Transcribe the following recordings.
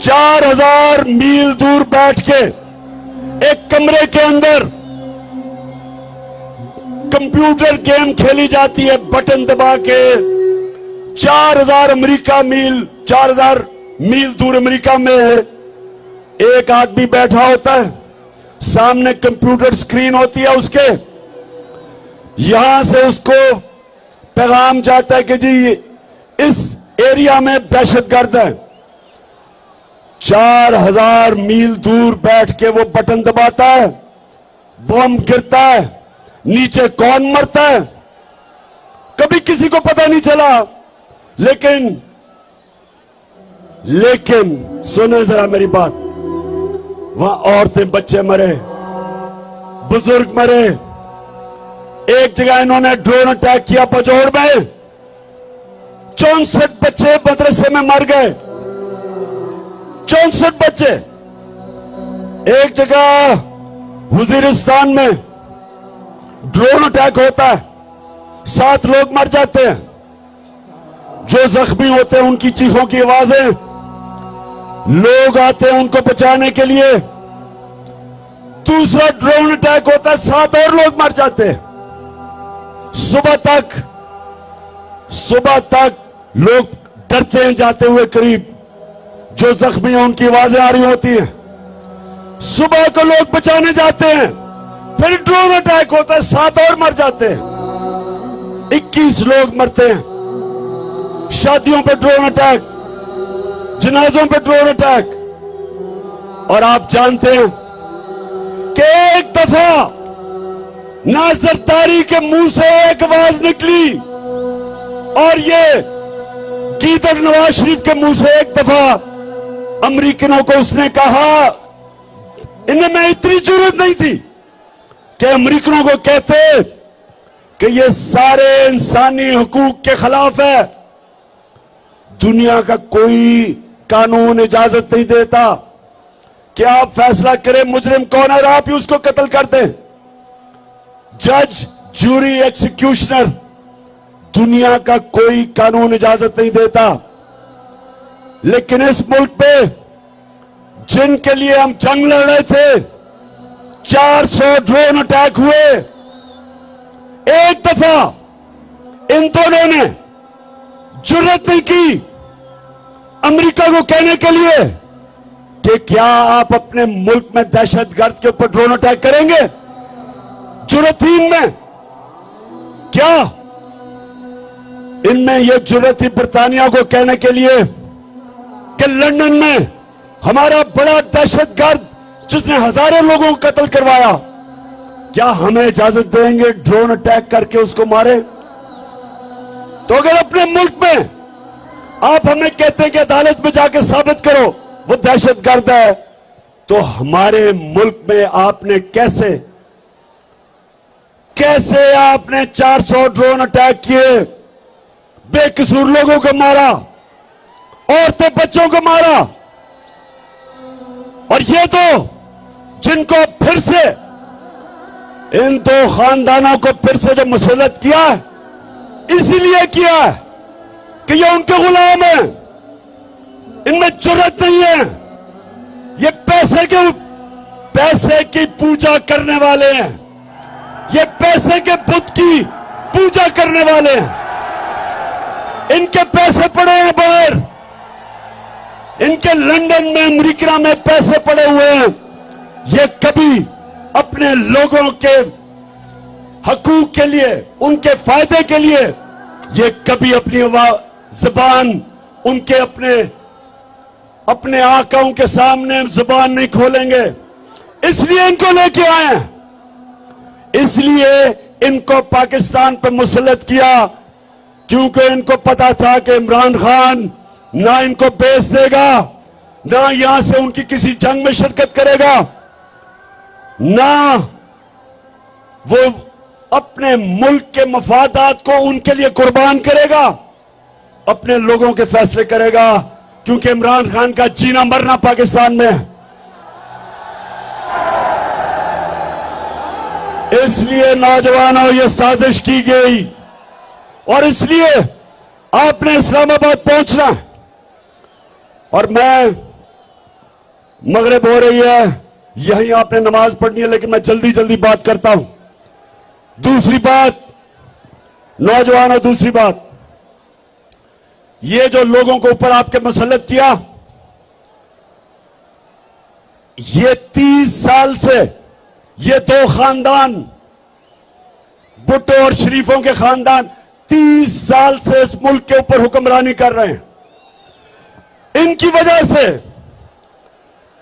4000 मील दूर बैठ के एक कमरे के अंदर कंप्यूटर गेम खेली जाती है बटन दबा के। 4000 मील दूर अमेरिका में एक आदमी बैठा होता है, सामने कंप्यूटर स्क्रीन होती है उसके, यहां से उसको पैगाम जाता है कि जी इस एरिया में दहशतगर्द है। 4000 मील दूर बैठ के वो बटन दबाता है, बम गिरता है, नीचे कौन मरता है कभी किसी को पता नहीं चला। लेकिन सुने जरा मेरी बात, वहां औरतें बच्चे मरे, बुजुर्ग मरे। एक जगह इन्होंने ड्रोन अटैक किया पजौर में, 64 बच्चे मदरसे में मर गए। 64 बच्चे। एक जगह वजीरिस्तान में ड्रोन अटैक होता है, 7 लोग मर जाते हैं। जो जख्मी होते हैं उनकी चीखों की आवाजें, लोग आते हैं उनको बचाने के लिए। दूसरा ड्रोन अटैक होता है, 7 और लोग मर जाते हैं। सुबह तक लोग डरते हैं जाते हुए करीब, जो जख्मी हैं उनकी आवाजें आ रही होती हैं। सुबह को लोग बचाने जाते हैं, फिर ड्रोन अटैक होता है, 7 और मर जाते हैं। 21 लोग मरते हैं। शादियों पे ड्रोन अटैक, जनाजों पे ड्रोन अटैक। और आप जानते हैं कि एक दफा ना जरदारी के मुंह से एक आवाज निकली और ये गीदड़ नवाज शरीफ के मुंह से एक दफा अमेरिकनों को उसने कहा, इनमें इतनी जरूरत नहीं थी कि अमेरिकनों को कहते कि ये सारे इंसानी हुकूक के खिलाफ है। दुनिया का कोई कानून इजाजत नहीं देता कि आप फैसला करें मुजरिम कौन है और आप ही उसको कत्ल कर दें। जज, जूरी, एक्सिक्यूशनर, दुनिया का कोई कानून इजाजत नहीं देता। लेकिन इस मुल्क पे जिनके लिए हम जंग लड़ रहे थे, 400 ड्रोन अटैक हुए। एक दफा इन दोनों ने जुर्रत नहीं की अमेरिका को कहने के लिए कि क्या आप अपने मुल्क में दहशतगर्द के ऊपर ड्रोन अटैक करेंगे। जुर्रत ही इनमें क्या? इनमें यह जुर्रत थी बरतानिया को कहने के लिए कि लंदन में हमारा बड़ा दहशतगर्द जिसने हजारों लोगों को कत्ल करवाया, क्या हमें इजाजत देंगे ड्रोन अटैक करके उसको मारे? तो अगर अपने मुल्क में आप हमें कहते हैं कि अदालत में जाके साबित करो वो दहशतगर्द है, तो हमारे मुल्क में आपने कैसे आपने 400 ड्रोन अटैक किए, बेकसूर लोगों को मारा, औरतें बच्चों को मारा। और ये तो जिनको फिर से इन 2 खानदानों को फिर से जो मुसल्लत किया है, इसीलिए किया है कि ये उनके गुलाम हैं, इनमें जुर्रत नहीं है। ये पैसे की पूजा करने वाले हैं, ये पैसे के बुत की पूजा करने वाले हैं। इनके पैसे पड़े हैं बाहर, इनके लंदन में, अमेरिका में पैसे पड़े हुए हैं। ये कभी अपने लोगों के हकूक के लिए, उनके फायदे के लिए, ये कभी अपनी जुबान उनके अपने आकाओं के सामने जुबान नहीं खोलेंगे। इसलिए इनको लेके आए हैं, इसलिए इनको पाकिस्तान पर मुसल्लत किया, क्योंकि इनको पता था कि इमरान खान ना इनको बेच देगा, ना यहां से उनकी किसी जंग में शिरकत करेगा, ना वो अपने मुल्क के मफादात को उनके लिए कुर्बान करेगा, अपने लोगों के फैसले करेगा। क्योंकि इमरान खान का जीना मरना पाकिस्तान में है। इसलिए नौजवानों ये साजिश की गई और इसलिए आपने इस्लामाबाद पहुंचना है। और मैं मगरिब हो रही है, यहीं आपने नमाज पढ़नी है, लेकिन मैं जल्दी जल्दी बात करता हूं। दूसरी बात, नौजवानों, दूसरी बात, ये जो लोगों को ऊपर आपके मसलत किया, ये 30 साल से ये दो खानदान, भुट्टो और शरीफों के खानदान 30 साल से इस मुल्क के ऊपर हुक्मरानी कर रहे हैं।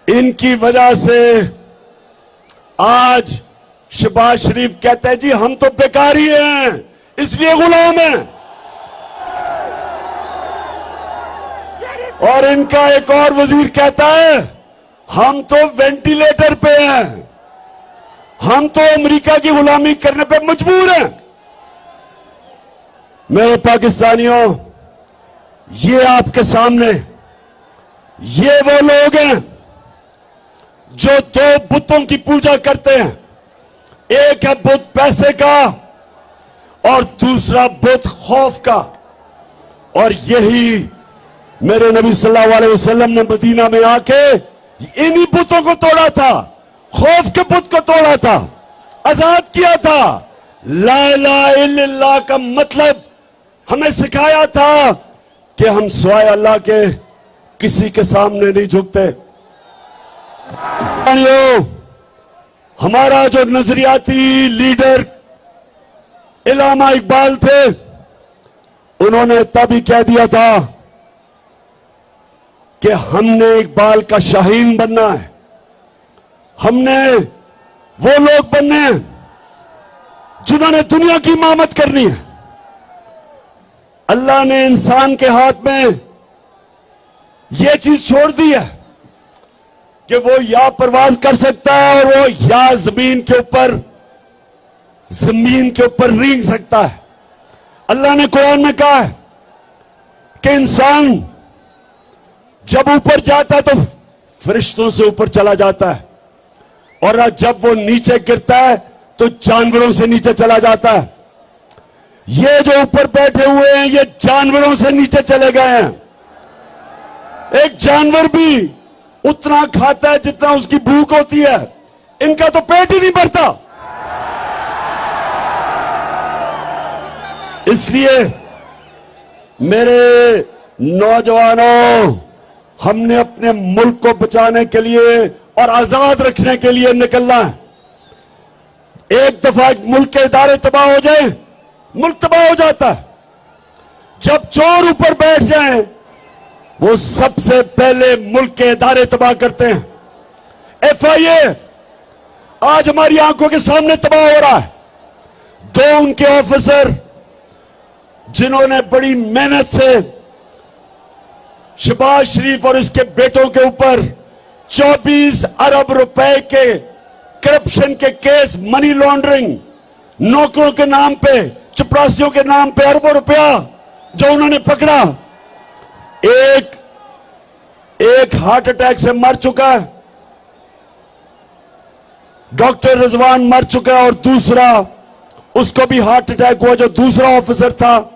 इनकी वजह से आज शहबाज शरीफ कहते हैं जी हम तो बेकारी हैं, इसलिए गुलाम हैं। और इनका एक और वजीर कहता है हम तो वेंटिलेटर पे हैं, हम तो अमेरिका की गुलामी करने पे मजबूर हैं। मेरे पाकिस्तानियों, ये आपके सामने ये वो लोग हैं जो दो बुतों की पूजा करते हैं। एक है बुत पैसे का और दूसरा बुत खौफ का। और यही मेरे नबी सल्लल्लाहु अलैहि वसल्लम ने मदीना में आके इन्हीं बुतों को तोड़ा था, खौफ के बुत को तोड़ा था, आजाद किया था। ला इलाहा इल्लल्लाह का मतलब हमें सिखाया था कि हम सिवाय अल्लाह के किसी के सामने नहीं झुकते। हमारा जो नजरियाती लीडर इल्लामा इकबाल थे, उन्होंने तभी कह दिया था कि हमने इकबाल का शाहीन बनना है, हमने वो लोग बनने हैं जिन्होंने दुनिया की इमामत करनी है। अल्लाह ने इंसान के हाथ में यह चीज छोड़ दी है कि वो या परवाज कर सकता है और वो या जमीन के ऊपर रेंग सकता है। अल्लाह ने कुरान में कहा है कि इंसान जब ऊपर जाता है तो फरिश्तों से ऊपर चला जाता है, और जब वो नीचे गिरता है तो जानवरों से नीचे चला जाता है। ये जो ऊपर बैठे हुए हैं ये जानवरों से नीचे चले गए हैं। एक जानवर भी उतना खाता है जितना उसकी भूख होती है, इनका तो पेट ही नहीं भरता। इसलिए मेरे नौजवानों, हमने अपने मुल्क को बचाने के लिए और आजाद रखने के लिए निकलना है। एक दफा मुल्क के इदारे तबाह हो जाए, मुल्क तबाह हो जाता है। जब चोर ऊपर बैठ जाएं, वो सबसे पहले मुल्क के इदारे तबाह करते हैं। FIA आज हमारी आंखों के सामने तबाह हो रहा है। दो उनके ऑफिसर जिन्होंने बड़ी मेहनत से शहबाज शरीफ और इसके बेटों के ऊपर 24 अरब रुपए के करप्शन के केस, मनी लॉन्ड्रिंग, नौकरों के नाम पे, चपरासियों के नाम पे अरबों रुपया जो उन्होंने पकड़ा, एक हार्ट अटैक से मर चुका है, डॉक्टर रिजवान मर चुका है, और दूसरा उसको भी हार्ट अटैक हुआ जो दूसरा ऑफिसर था।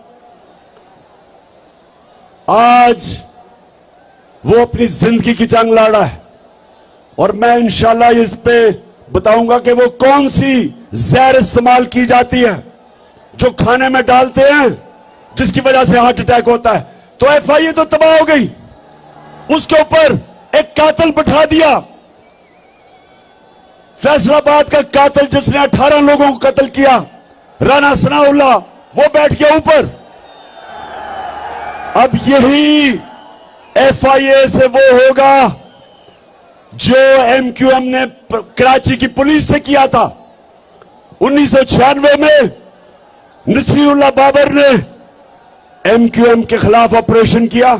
आज वो अपनी जिंदगी की जंग लड़ रहा है, और मैं इंशाल्लाह इस पे बताऊंगा कि वो कौन सी जहर इस्तेमाल की जाती है जो खाने में डालते हैं जिसकी वजह से हार्ट अटैक होता है। तो FIA तो तबाह हो गई, उसके ऊपर एक कातिल बिठा दिया, फैसलाबाद का कातिल जिसने 18 लोगों को कत्ल किया, राना सनाउल्लाह, वो बैठ गया ऊपर। अब यही FIA से वो होगा जो MQM ने कराची की पुलिस से किया था। 1996 में नसीरुल्लाह बाबर ने MQM के खिलाफ ऑपरेशन किया।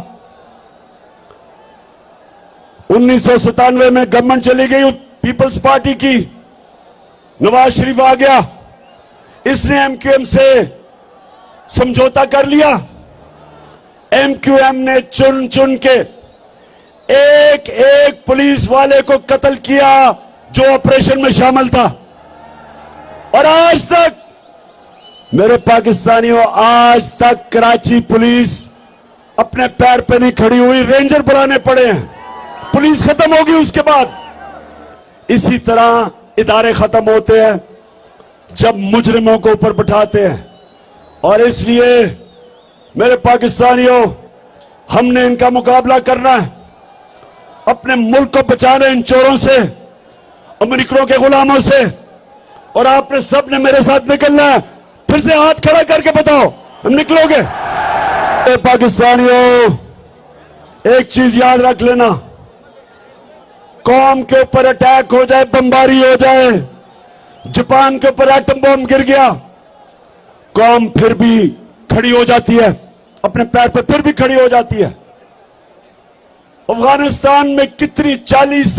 1997 में गवर्नमेंट चली गई पीपल्स पार्टी की, नवाज शरीफ आ गया, इसने MQM से समझौता कर लिया। MQM ने चुन चुन के एक एक पुलिस वाले को कत्ल किया जो ऑपरेशन में शामिल था। और आज तक मेरे पाकिस्तानियों, आज तक कराची पुलिस अपने पैर पे नहीं खड़ी हुई, रेंजर बुलाने पड़े हैं। पुलिस खत्म होगी उसके बाद। इसी तरह इदारे खत्म होते हैं जब मुजरिमों को ऊपर बिठाते हैं। और इसलिए मेरे पाकिस्तानियों, हमने इनका मुकाबला करना है, अपने मुल्क को बचाना है इन चोरों से, अमेरिकनों के गुलामों से। और आपने सब ने मेरे साथ निकलना है। फिर से हाथ खड़ा करके बताओ, हम निकलोगे? पाकिस्तानियों, एक चीज याद रख लेना, कौम के ऊपर अटैक हो जाए, बमबारी हो जाए, जापान के ऊपर एटम बम गिर गया, कौम फिर भी खड़ी हो जाती है, अपने पैर पर फिर भी खड़ी हो जाती है। अफगानिस्तान में कितनी 40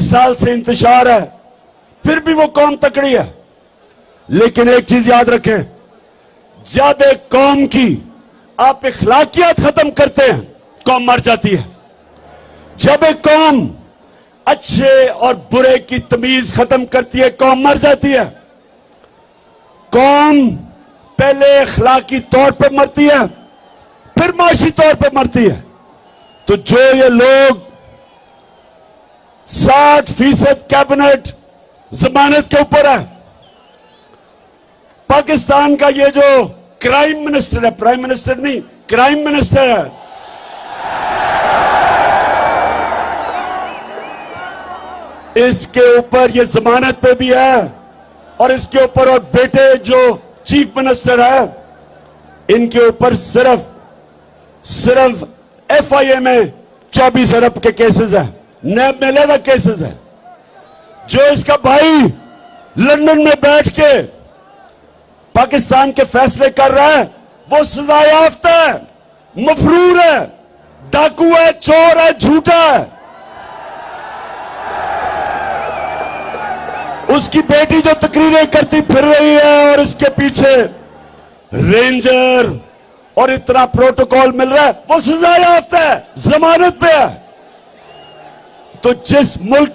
साल से इंतशार है, फिर भी वो कौम तकड़ी है। लेकिन एक चीज याद रखें, जब एक कौम की आप इखलाकियात खत्म करते हैं, कौम मर जाती है। जब एक कौम अच्छे और बुरे की तमीज खत्म करती है, कौम मर जाती है। कौम पहले इखलाकी तौर पर मरती है, फिर माशी तौर पर मरती है। तो जो ये लोग 60% कैबिनेट जमानत के ऊपर है, पाकिस्तान का ये जो क्राइम मिनिस्टर है, प्राइम मिनिस्टर नहीं, क्राइम मिनिस्टर है, इसके ऊपर ये जमानत पे भी है। और इसके ऊपर और बेटे जो चीफ मिनिस्टर है, इनके ऊपर सिर्फ FIA में 24 अरब के केसेस है, नैब में अलग केसेस है। जो इसका भाई लंदन में बैठ के पाकिस्तान के फैसले कर रहा है, वो सजा याफ्ता है, मफरूर है, डाकू है, चोर है, झूठा है। उसकी बेटी जो तकरीरें करती फिर रही है और इसके पीछे रेंजर और इतना प्रोटोकॉल मिल रहा है, वो सजा याफ्ता है, जमानत पे है। तो जिस मुल्क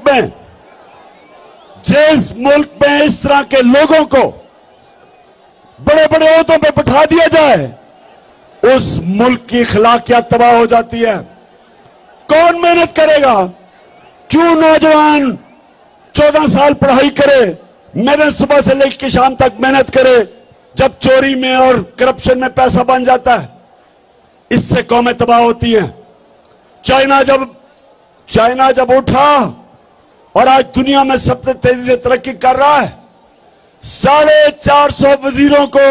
में इस तरह के लोगों को बड़े बड़े ओहदों पे बिठा दिया जाए, उस मुल्क की अखलाकियात तबाह हो जाती है। कौन मेहनत करेगा? क्यों नौजवान 14 साल पढ़ाई करे, मेहनत सुबह से लेकर शाम तक मेहनत करे, जब चोरी में और करप्शन में पैसा बन जाता है, इससे कौमें तबाह होती हैं। चाइना जब उठा और आज दुनिया में सबसे तेजी से तरक्की कर रहा है, 450 वजीरों को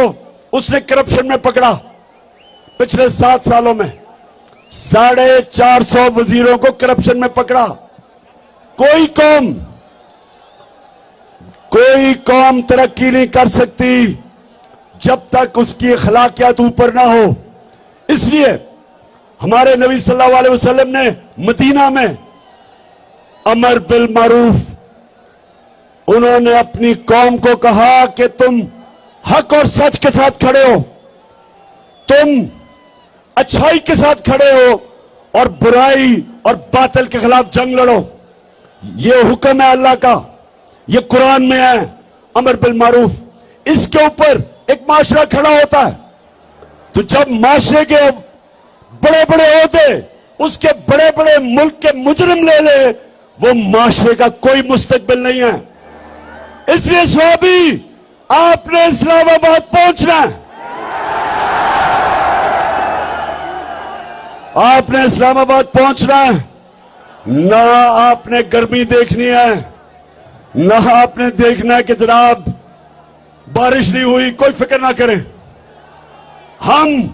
उसने करप्शन में पकड़ा। पिछले 7 सालों में 450 वजीरों को करप्शन में पकड़ा। कोई कौम तरक्की नहीं कर सकती जब तक उसकी अखलाकियात ऊपर ना हो। इसलिए हमारे नबी सल्लल्लाहु अलैहि वसल्लम ने मदीना में अमर बिल मारूफ, उन्होंने अपनी कौम को कहा कि तुम हक और सच के साथ खड़े हो, तुम अच्छाई के साथ खड़े हो और बुराई और बातिल के खिलाफ जंग लड़ो। ये हुक्म है अल्लाह का, ये कुरान में है, अमर बिल मारूफ। इसके ऊपर एक माशरा खड़ा होता है। तो जब माशरे के बड़े बड़े ओहदे उसके बड़े बड़े मुल्क के मुजरिम ले ले, वो माशरे का कोई मुस्तकबिल नहीं है। इसलिए स्वाबी, आपने इस्लामाबाद पहुंचना है, आपने इस्लामाबाद पहुंचना है। ना आपने गर्मी देखनी है, ना आपने देखना है कि जनाब बारिश नहीं हुई, कोई फिक्र ना करें। हम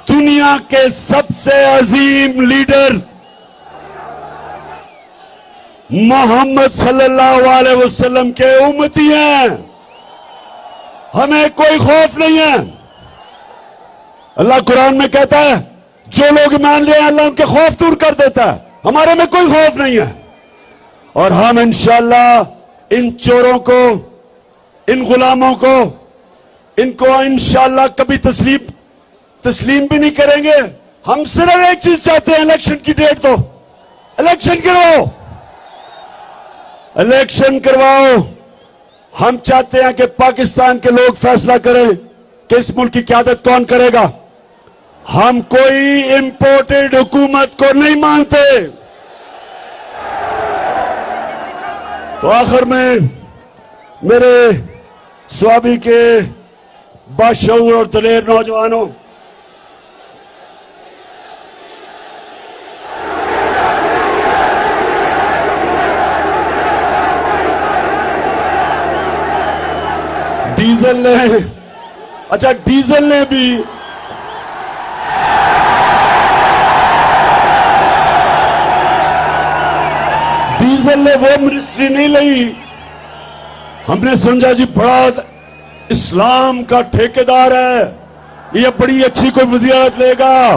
दुनिया के सबसे अजीम लीडर मोहम्मद सल्लल्लाहु अलैहि वसल्लम के उम्मती हैं। हमें कोई खौफ नहीं है। अल्लाह कुरान में कहता है, जो लोग मान लिए अल्लाह उनके खौफ दूर कर देता है। हमारे में कोई खौफ नहीं है। और हम इंशाअल्लाह इन चोरों को, इन गुलामों को, इनको इंशाअल्लाह कभी तस्लीम भी नहीं करेंगे। हम सिर्फ एक चीज चाहते हैं, इलेक्शन की डेट दो, इलेक्शन करवाओ, इलेक्शन करवाओ। हम चाहते हैं कि पाकिस्तान के लोग फैसला करें कि इस मुल्क की क़यादत कौन करेगा। हम कोई इंपोर्टेड हुकूमत को नहीं मानते। तो आखिर में मेरे स्वाबी के बाशऊर और दलेर नौजवानों, डीजल ने भी वो मिनिस्ट्री नहीं ली। हमने समझा जी बड़ा इस्लाम का ठेकेदार है, ये बड़ी अच्छी कोई वज़ीरत लेगा,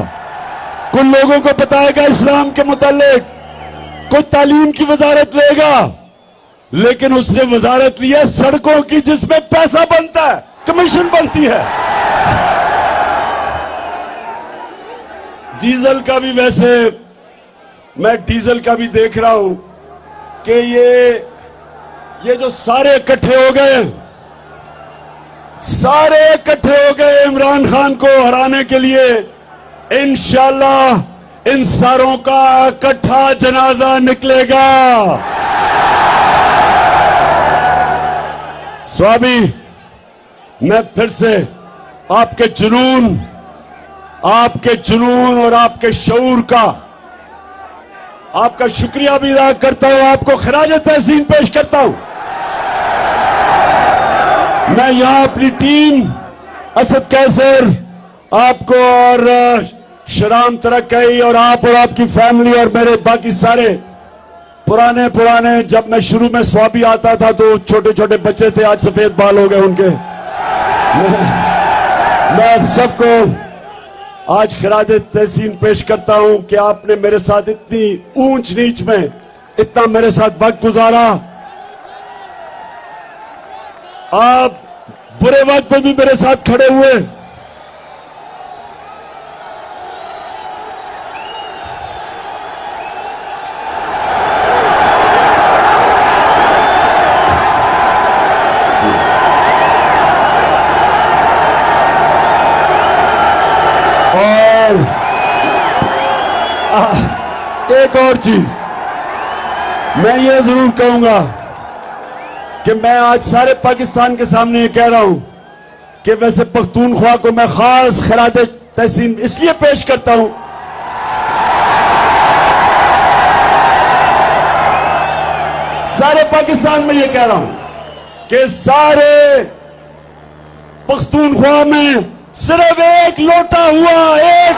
कुछ लोगों को बताएगा इस्लाम के मुतालिक, कोई तालीम की वजारत लेगा। लेकिन उसने वजारत ली है सड़कों की, जिसमें पैसा बनता है, कमीशन बनती है। डीजल का भी, वैसे मैं डीजल का भी देख रहा हूं कि ये जो सारे इकट्ठे हो गए, इमरान खान को हराने के लिए, इंशाअल्लाह इन सारों का इकट्ठा जनाजा निकलेगा। स्वामी, मैं फिर से आपके जुनून और आपके शऊर का आपका शुक्रिया भी अदा करता हूं, आपको खराज तहसीन पेश करता हूं। मैं यहां अपनी टीम असद कैसर, आपको और शराम तरक्की और आपकी फैमिली और मेरे बाकी सारे पुराने, जब मैं शुरू में स्वाबी आता था तो छोटे छोटे बच्चे थे, आज सफेद बाल हो गए उनके। मैं आप सबको आज खराज तहसीन पेश करता हूं कि आपने मेरे साथ इतनी ऊंच नीच में इतना मेरे साथ वक्त गुजारा। आप बुरे वक्त में भी मेरे साथ खड़े हुए। एक और चीज मैं ये जरूर कहूंगा कि मैं आज सारे पाकिस्तान के सामने ये कह रहा हूं कि वैसे पख्तूनख्वा को मैं खास खराज तहसीन इसलिए पेश करता हूं, सारे पाकिस्तान में ये कह रहा हूं कि सारे पख्तूनख्वा में सिर्फ एक लोटा हुआ, एक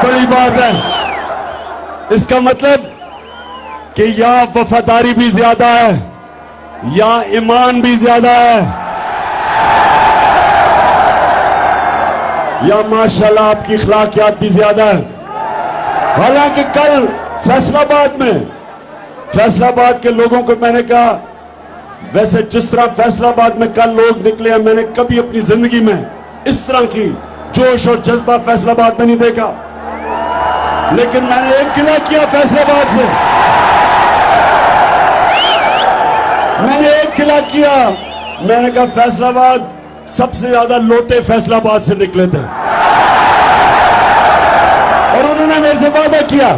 बड़ी बात है। इसका मतलब कि यहां वफादारी भी ज्यादा है, यहां ईमान भी ज्यादा है, या माशाल्लाह आपकी अखलाकियात भी ज्यादा है। हालांकि कल फैसलाबाद के लोगों को मैंने कहा, वैसे जिस तरह फैसलाबाद में कल लोग निकले हैं, मैंने कभी अपनी जिंदगी में इस तरह की जोश और जज्बा फैसलाबाद में नहीं देखा। लेकिन मैंने एक गिला किया फैसलाबाद से, मैंने कहा फैसलाबाद सबसे ज्यादा लोटे फैसलाबाद से निकले थे, और उन्होंने मेरे से वादा किया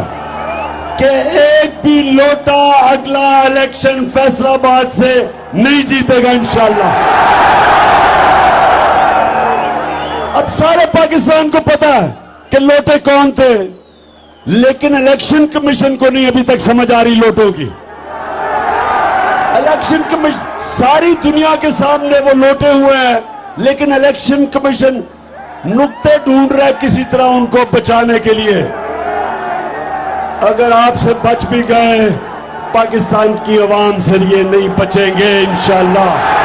कि एक भी लोटा अगला इलेक्शन फैसलाबाद से नहीं जीतेगा इंशाअल्लाह। अब सारे पाकिस्तान को पता है कि लोटे कौन थे, लेकिन इलेक्शन कमीशन को नहीं अभी तक समझ आ रही लोटों की। इलेक्शन कमीशन सारी दुनिया के सामने वो लोटे हुए हैं, लेकिन इलेक्शन कमीशन नुक्ते ढूंढ रहा है किसी तरह उनको बचाने के लिए। अगर आपसे बच भी गए, पाकिस्तान की आवाम से ये नहीं बचेंगे इंशाअल्लाह।